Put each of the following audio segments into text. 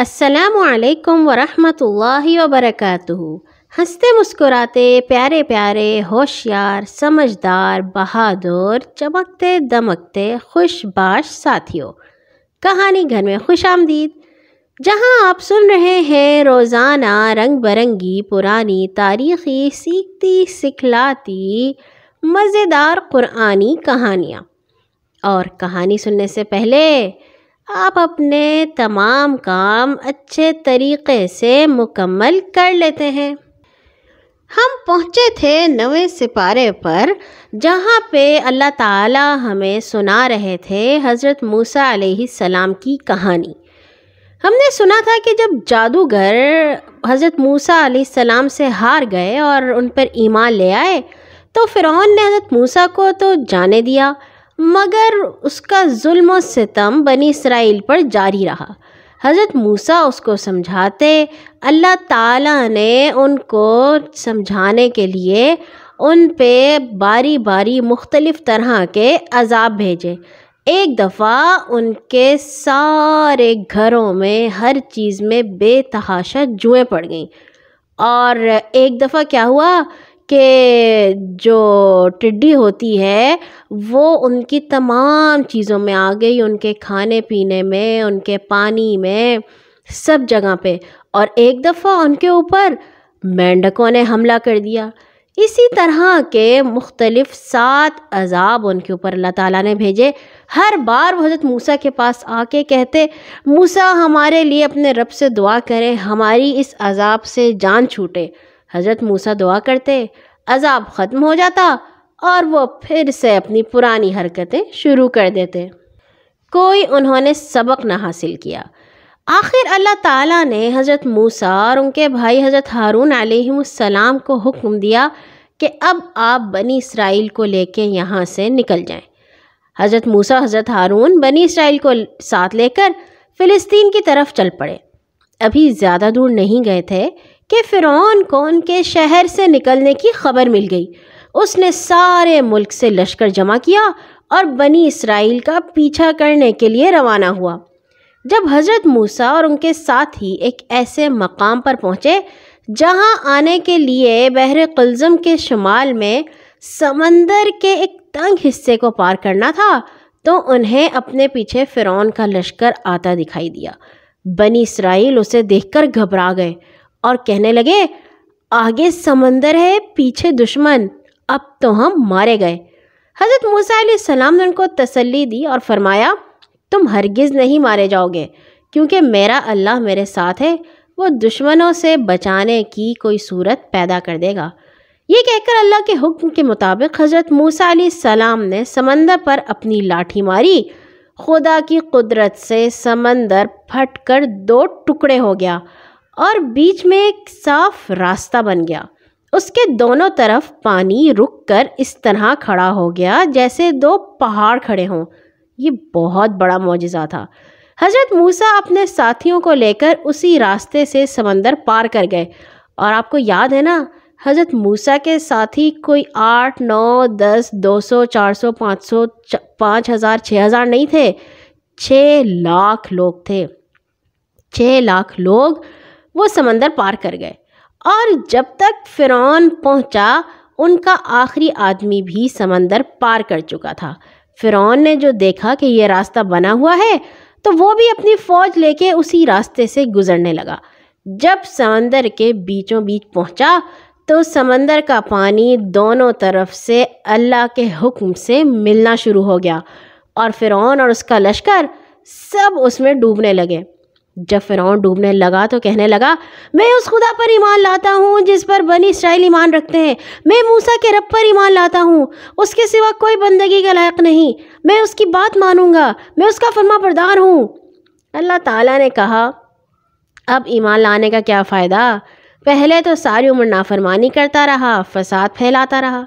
السلام علیکم ورحمۃ اللہ وبرکاتہ۔ ہنستے مسکراتے پیارے پیارے ہوشیار سمجھدار بہادر چمکتے دمکتے خوش باش ساتھیوں، کہانی گھر میں خوش آمدید، جہاں آپ سن رہے ہیں روزانہ رنگ برنگی پرانی تاریخی سیکھتی سکھلاتی مزیدار قرآنی کہانیاں۔ اور کہانی سننے سے پہلے آپ اپنے تمام کام اچھے طریقے سے مکمل کر لیتے ہیں۔ ہم پہنچے تھے 9ویں سپارے پر، جہاں پہ اللہ تعالی ہمیں سنا رہے تھے حضرت موسیٰ علیہ السلام کی کہانی۔ ہم نے سنا تھا کہ جب جادوگر حضرت موسیٰ علیہ السلام سے ہار گئے اور ان پر ایمان لے آئے تو فرعون نے حضرت موسیٰ کو تو جانے دیا، مگر اس کا ظلم و ستم بنی اسرائیل پر جاری رہا۔ حضرت موسیٰ اس کو سمجھاتے، اللہ تعالیٰ نے ان کو سمجھانے کے لیے ان پہ باری باری مختلف طرح کے عذاب بھیجے۔ ایک دفعہ ان کے سارے گھروں میں ہر چیز میں بے تحاشا جوئیں پڑ گئیں، اور ایک دفعہ کیا ہوا کہ جو ٹڈی ہوتی ہے وہ ان کی تمام چیزوں میں آ گئی، ان کے کھانے پینے میں، ان کے پانی میں، سب جگہ پہ۔ اور ایک دفعہ ان کے اوپر مینڈکوں نے حملہ کر دیا۔ اسی طرح کے مختلف 7 عذاب ان کے اوپر اللہ تعالیٰ نے بھیجے۔ ہر بار وہ حضرت موسیٰ کے پاس آ کے کہتے، موسیٰ ہمارے لیے اپنے رب سے دعا کریں، ہماری اس عذاب سے جان چھوٹے۔ حضرت موسیٰ دعا کرتے، عذاب ختم ہو جاتا اور وہ پھر سے اپنی پرانی حرکتیں شروع کر دیتے۔ کوئی انہوں نے سبق نہ حاصل کیا۔ آخر اللہ تعالیٰ نے حضرت موسیٰ اور ان کے بھائی حضرت ہارون علیہ السلام کو حکم دیا کہ اب آپ بنی اسرائیل کو لے کے یہاں سے نکل جائیں۔ حضرت موسیٰ حضرت ہارون بنی اسرائیل کو ساتھ لے کر فلسطین کی طرف چل پڑے۔ ابھی زیادہ دور نہیں گئے تھے کہ فرعون کو ان کے شہر سے نکلنے کی خبر مل گئی۔ اس نے سارے ملک سے لشکر جمع کیا اور بنی اسرائیل کا پیچھا کرنے کے لیے روانہ ہوا۔ جب حضرت موسیٰ اور ان کے ساتھی ایک ایسے مقام پر پہنچے جہاں آنے کے لیے بحر قلزم کے شمال میں سمندر کے ایک تنگ حصے کو پار کرنا تھا، تو انہیں اپنے پیچھے فرعون کا لشکر آتا دکھائی دیا۔ بنی اسرائیل اسے دیکھ کر گھبرا گئے اور کہنے لگے، آگے سمندر ہے، پیچھے دشمن، اب تو ہم مارے گئے۔ حضرت موسیٰ علیہ السلام نے ان کو تسلی دی اور فرمایا، تم ہرگز نہیں مارے جاؤ گے، کیونکہ میرا اللہ میرے ساتھ ہے، وہ دشمنوں سے بچانے کی کوئی صورت پیدا کر دے گا۔ یہ کہہ کر اللہ کے حکم کے مطابق حضرت موسیٰ علیہ السلام نے سمندر پر اپنی لاٹھی ماری۔ خدا کی قدرت سے سمندر پھٹ کر 2 ٹکڑے ہو گیا اور بیچ میں ایک صاف راستہ بن گیا۔ اس کے دونوں طرف پانی رک کر اس طرح کھڑا ہو گیا جیسے 2 پہاڑ کھڑے ہوں۔ یہ بہت بڑا معجزہ تھا۔ حضرت موسیٰ اپنے ساتھیوں کو لے کر اسی راستے سے سمندر پار کر گئے، اور آپ کو یاد ہے نا، حضرت موسیٰ کے ساتھی کوئی 8، 9، 10، 200، 400، 500، 5000، 6000 نہیں تھے، 6 لاکھ لوگ تھے۔ 6 لاکھ لوگ وہ سمندر پار کر گئے، اور جب تک فرعون پہنچا ان کا آخری آدمی بھی سمندر پار کر چکا تھا۔ فرعون نے جو دیکھا کہ یہ راستہ بنا ہوا ہے تو وہ بھی اپنی فوج لے کے اسی راستے سے گزرنے لگا۔ جب سمندر کے بیچوں بیچ پہنچا تو سمندر کا پانی دونوں طرف سے اللہ کے حکم سے ملنا شروع ہو گیا، اور فرعون اور اس کا لشکر سب اس میں ڈوبنے لگے۔ جب فرعون ڈوبنے لگا تو کہنے لگا، میں اس خدا پر ایمان لاتا ہوں جس پر بنی اسرائیل ایمان رکھتے ہیں، میں موسیٰ کے رب پر ایمان لاتا ہوں، اس کے سوا کوئی بندگی کا لائق نہیں، میں اس کی بات مانوں گا، میں اس کا فرما بردار ہوں۔ اللہ تعالیٰ نے کہا، اب ایمان لانے کا کیا فائدہ؟ پہلے تو ساری عمر نافرمانی کرتا رہا، فساد پھیلاتا رہا۔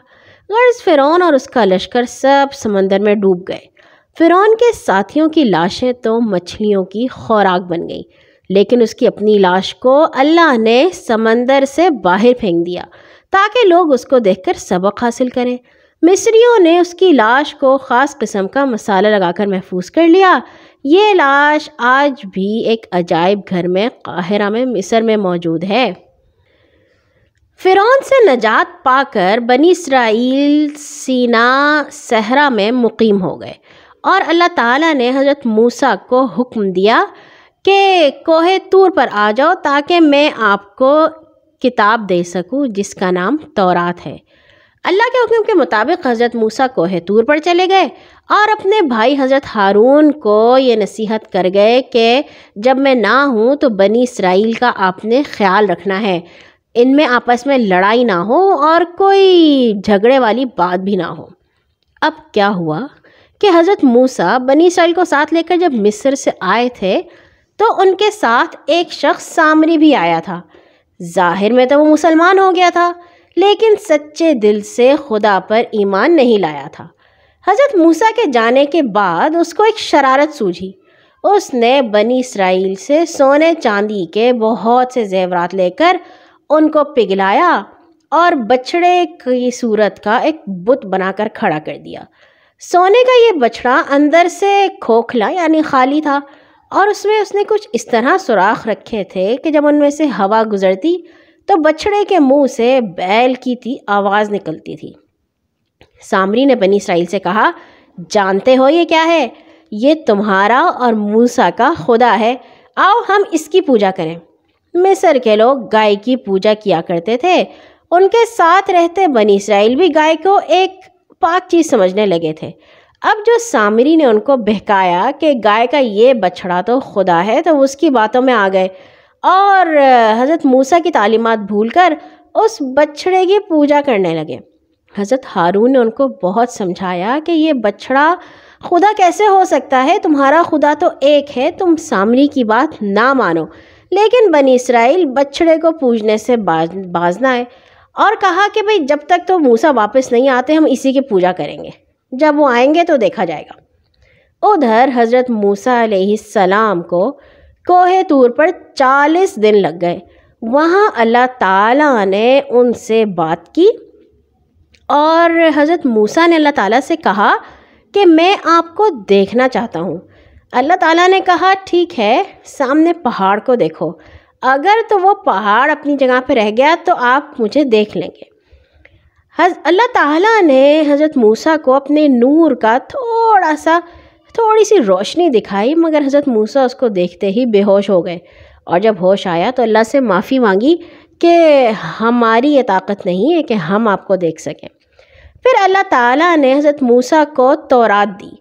غرض فرعون اور اس کا لشکر سب سمندر میں ڈوب گئے۔ فرعون کے ساتھیوں کی لاشیں تو مچھلیوں کی خوراک بن گئیں، لیکن اس کی اپنی لاش کو اللہ نے سمندر سے باہر پھینک دیا تاکہ لوگ اس کو دیکھ کر سبق حاصل کریں۔ مصریوں نے اس کی لاش کو خاص قسم کا مسالہ لگا کر محفوظ کر لیا یہ لاش آج بھی ایک عجائب گھر میں قاہرہ میں مصر میں موجود ہے۔ فرعون سے نجات پا کر بنی اسرائیل سینا صحرا میں مقیم ہو گئے، اور اللہ تعالیٰ نے حضرت موسیٰ کو حکم دیا کہ کوہ طور پر آ جاؤ تاکہ میں آپ کو کتاب دے سکوں جس کا نام تورات ہے۔ اللہ کے حکم کے مطابق حضرت موسیٰ کوہ طور پر چلے گئے اور اپنے بھائی حضرت ہارون کو یہ نصیحت کر گئے کہ جب میں نہ ہوں تو بنی اسرائیل کا آپ نے خیال رکھنا ہے، ان میں آپس میں لڑائی نہ ہو اور کوئی جھگڑے والی بات بھی نہ ہو۔ اب کیا ہوا کہ حضرت موسیٰ بنی اسرائیل کو ساتھ لے کر جب مصر سے آئے تھے تو ان کے ساتھ ایک شخص سامری بھی آیا تھا۔ ظاہر میں تو وہ مسلمان ہو گیا تھا، لیکن سچے دل سے خدا پر ایمان نہیں لایا تھا۔ حضرت موسیٰ کے جانے کے بعد اس کو ایک شرارت سوجھی۔ اس نے بنی اسرائیل سے سونے چاندی کے بہت سے زیورات لے کر ان کو پگھلایا اور بچڑے کی صورت کا ایک بت بنا کر کھڑا کر دیا۔ سونے کا یہ بچڑا اندر سے کھوکھلا یعنی خالی تھا، اور اس نے کچھ اس طرح سوراخ رکھے تھے کہ جب ان میں سے ہوا گزرتی تو بچڑے کے منہ سے بیل کی تھی آواز نکلتی تھی۔ سامری نے بنی اسرائیل سے کہا، جانتے ہو یہ کیا ہے؟ یہ تمہارا اور موسیٰ کا خدا ہے، آؤ ہم اس کی پوجا کریں۔ مصر کے لوگ گائے کی پوجا کیا کرتے تھے، ان کے ساتھ رہتے بنی اسرائیل بھی گائے کو ایک پاک چیز سمجھنے لگے تھے۔ اب جو سامری نے ان کو بہکایا کہ گائے کا یہ بچڑا تو خدا ہے، تو اس کی باتوں میں آ گئے اور حضرت موسیٰ کی تعلیمات بھول کر اس بچڑے کی پوجا کرنے لگے۔ حضرت ہارون نے ان کو بہت سمجھایا کہ یہ بچڑا خدا کیسے ہو سکتا ہے، تمہارا خدا تو ایک ہے، تم سامری کی بات نہ مانو۔ لیکن بنی اسرائیل بچڑے کو پوجنے سے باز نہ آئے اور کہا کہ بھئی جب تک تو موسیٰ واپس نہیں آتے ہم اسی کی پوجا کریں گے، جب وہ آئیں گے تو دیکھا جائے گا۔ ادھر حضرت موسیٰ علیہ السلام کو کوہ طور پر 40 دن لگ گئے۔ وہاں اللہ تعالیٰ نے ان سے بات کی اور حضرت موسیٰ نے اللہ تعالیٰ سے کہا کہ میں آپ کو دیکھنا چاہتا ہوں۔ اللہ تعالیٰ نے کہا ٹھیک ہے، سامنے پہاڑ کو دیکھو، اگر تو وہ پہاڑ اپنی جگہ پہ رہ گیا تو آپ مجھے دیکھ لیں گے۔ اللہ تعالیٰ نے حضرت موسیٰ کو اپنے نور کا تھوڑی سی روشنی دکھائی، مگر حضرت موسیٰ اس کو دیکھتے ہی بے ہوش ہو گئے، اور جب ہوش آیا تو اللہ سے معافی مانگی کہ ہماری یہ طاقت نہیں ہے کہ ہم آپ کو دیکھ سکیں۔ پھر اللہ تعالیٰ نے حضرت موسیٰ کو تورات دی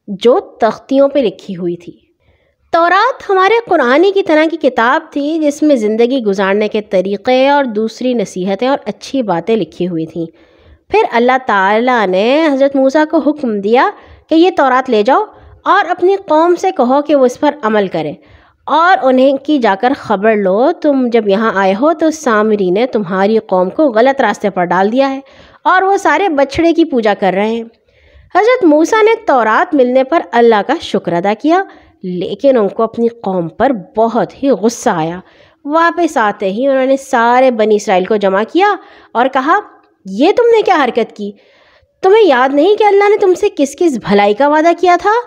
جو تختیوں پہ لکھی ہوئی تھی۔ تورات ہمارے قرآن کی طرح کی کتاب تھی جس میں زندگی گزارنے کے طریقے اور دوسری نصیحتیں اور اچھی باتیں لکھی ہوئی تھیں۔ پھر اللہ تعالیٰ نے حضرت موسیٰ کو حکم دیا کہ یہ تورات لے جاؤ اور اپنی قوم سے کہو کہ وہ اس پر عمل کرے، اور انہیں کی جا کر خبر لو تم جب یہاں آئے ہو تو سامری نے تمہاری قوم کو غلط راستے پر ڈال دیا ہے اور وہ سارے بچڑے کی پوجا کر رہے ہیں۔ حضرت موسیٰ نے تورات ملنے پر اللہ کا شکر ادا کیا، لیکن ان کو اپنی قوم پر بہت ہی غصہ آیا۔ واپس آتے ہی انہوں نے سارے بنی اسرائیل کو جمع کیا اور کہا، یہ تم نے کیا حرکت کی؟ تمہیں یاد نہیں کہ اللہ نے تم سے کس کس بھلائی کا وعدہ کیا تھا،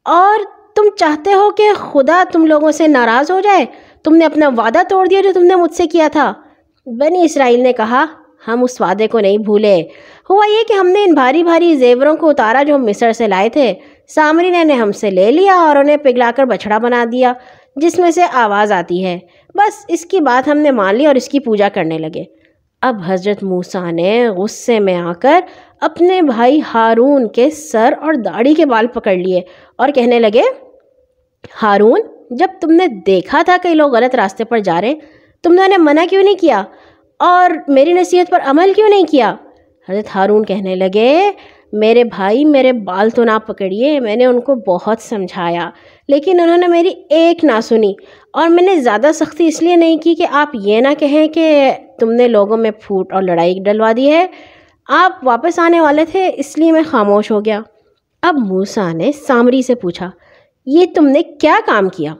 اور تم چاہتے ہو کہ خدا تم لوگوں سے ناراض ہو جائے؟ تم نے اپنا وعدہ توڑ دیا جو تم نے مجھ سے کیا تھا۔ بنی اسرائیل نے کہا، ہم اس وعدے کو نہیں بھولے، ہوا یہ کہ ہم نے ان بھاری بھاری زیوروں کو اتارا جو ہم مصر سے لائے تھے، سامری نے ہم سے لے لیا اور انہیں پگھلا کر بچڑا بنا دیا جس میں سے آواز آتی ہے، بس اس کی بات ہم نے مان لی اور اس کی پوجا کرنے لگے۔ اب حضرت موسیٰ نے غصے میں آ کر اپنے بھائی ہارون کے سر اور داڑھی کے بال پکڑ لیے اور کہنے لگے، ہارون، جب تم نے دیکھا تھا کہ لوگ غلط راستے پر جا رہے ہیں، تم نے انہیں منع کیوں نہیں کیا اور میری نصیحت پر عمل کیوں نہیں کیا؟ حضرت ہارون کہنے لگے، میرے بھائی میرے بال تو نہ پکڑیے، میں نے ان کو بہت سمجھایا لیکن انہوں نے میری ایک نہ سنی، اور میں نے زیادہ سختی اس لیے نہیں کی کہ آپ یہ نہ کہیں کہ تم نے لوگوں میں پھوٹ اور لڑائی ڈلوا دی ہے، آپ واپس آنے والے تھے اس لیے میں خاموش ہو گیا۔ اب موسیٰ نے سامری سے پوچھا، یہ تم نے کیا کام کیا؟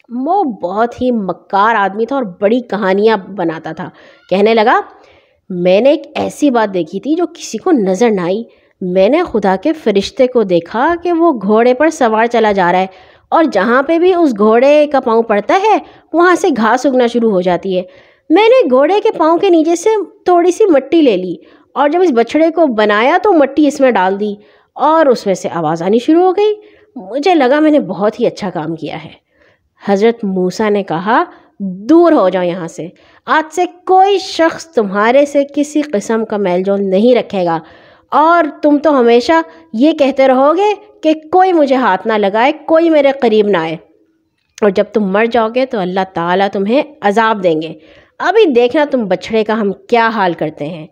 وہ بہت ہی مکار آدمی تھا اور بڑی کہانیاں بناتا تھا۔ کہنے لگا، میں نے ایک ایسی بات دیکھی تھی جو کسی کو نظر نہ آئی، میں نے خدا کے فرشتے کو دیکھا کہ وہ گھوڑے پر سوار چلا جا رہا ہے اور جہاں پہ بھی اس گھوڑے کا پاؤں پڑتا ہے وہاں سے گھاس اگنا شروع ہو جاتی ہے۔ میں نے گھوڑے کے پاؤں کے نیچے سے تھوڑی سی مٹی لے لی اور جب اس بچھڑے کو بنایا تو مٹی اس میں ڈال دی اور اس میں سے آواز آنی شروع ہو گئی۔ مجھے لگا میں نے بہت ہی اچھا کام کیا ہے۔ حضرت موسیٰ نے کہا دور ہو جاؤ یہاں سے، آج سے کوئی شخص تمہارے سے کسی قسم کا میل جول نہیں رکھے گا اور تم تو ہمیشہ یہ کہتے رہو گے کہ کوئی مجھے ہاتھ نہ لگائے، کوئی میرے قریب نہ آئے، اور جب تم مر جاؤ گے تو اللہ تعالیٰ تمہیں عذاب دیں گے۔ ابھی دیکھنا تم بچھڑے کا ہم کیا حال کرتے ہیں۔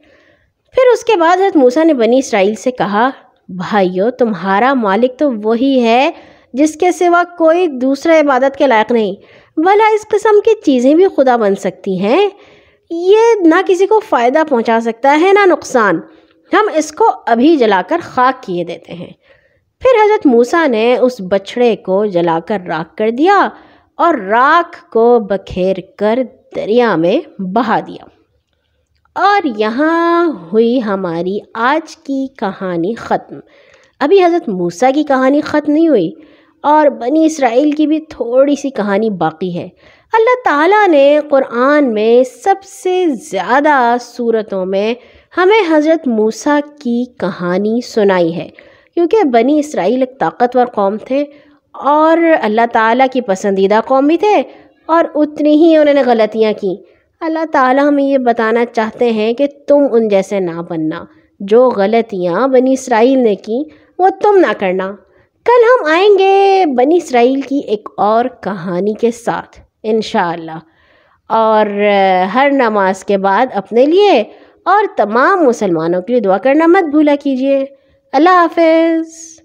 پھر اس کے بعد حضرت موسیٰ نے بنی اسرائیل سے کہا بھائیو، تمہارا مالک تو وہی ہے جس کے سوا کوئی دوسرا عبادت کے لائق نہیں، بھلا اس قسم کی چیزیں بھی خدا بن سکتی ہیں؟ یہ نہ کسی کو فائدہ پہنچا سکتا ہے نہ نقصان، ہم اس کو ابھی جلا کر خاک کیے دیتے ہیں۔ پھر حضرت موسیٰ نے اس بچھڑے کو جلا کر راکھ کر دیا اور راکھ کو بکھیر کر دریا میں بہا دیا۔ اور یہاں ہوئی ہماری آج کی کہانی ختم۔ ابھی حضرت موسیٰ کی کہانی ختم نہیں ہوئی اور بنی اسرائیل کی بھی تھوڑی سی کہانی باقی ہے۔ اللہ تعالیٰ نے قرآن میں سب سے زیادہ صورتوں میں ہمیں حضرت موسیٰ کی کہانی سنائی ہے، کیونکہ بنی اسرائیل ایک طاقتور قوم تھے اور اللہ تعالیٰ کی پسندیدہ قوم بھی تھے، اور اتنی ہی انہوں نے غلطیاں کی۔ اللہ تعالیٰ ہمیں یہ بتانا چاہتے ہیں کہ تم ان جیسے نہ بننا، جو غلطیاں بنی اسرائیل نے کی وہ تم نہ کرنا۔ کل ہم آئیں گے بنی اسرائیل کی ایک اور کہانی کے ساتھ انشاءاللہ، اور ہر نماز کے بعد اپنے لیے اور تمام مسلمانوں کے لیے دعا کرنا مت بھولا کیجیے۔ اللہ حافظ۔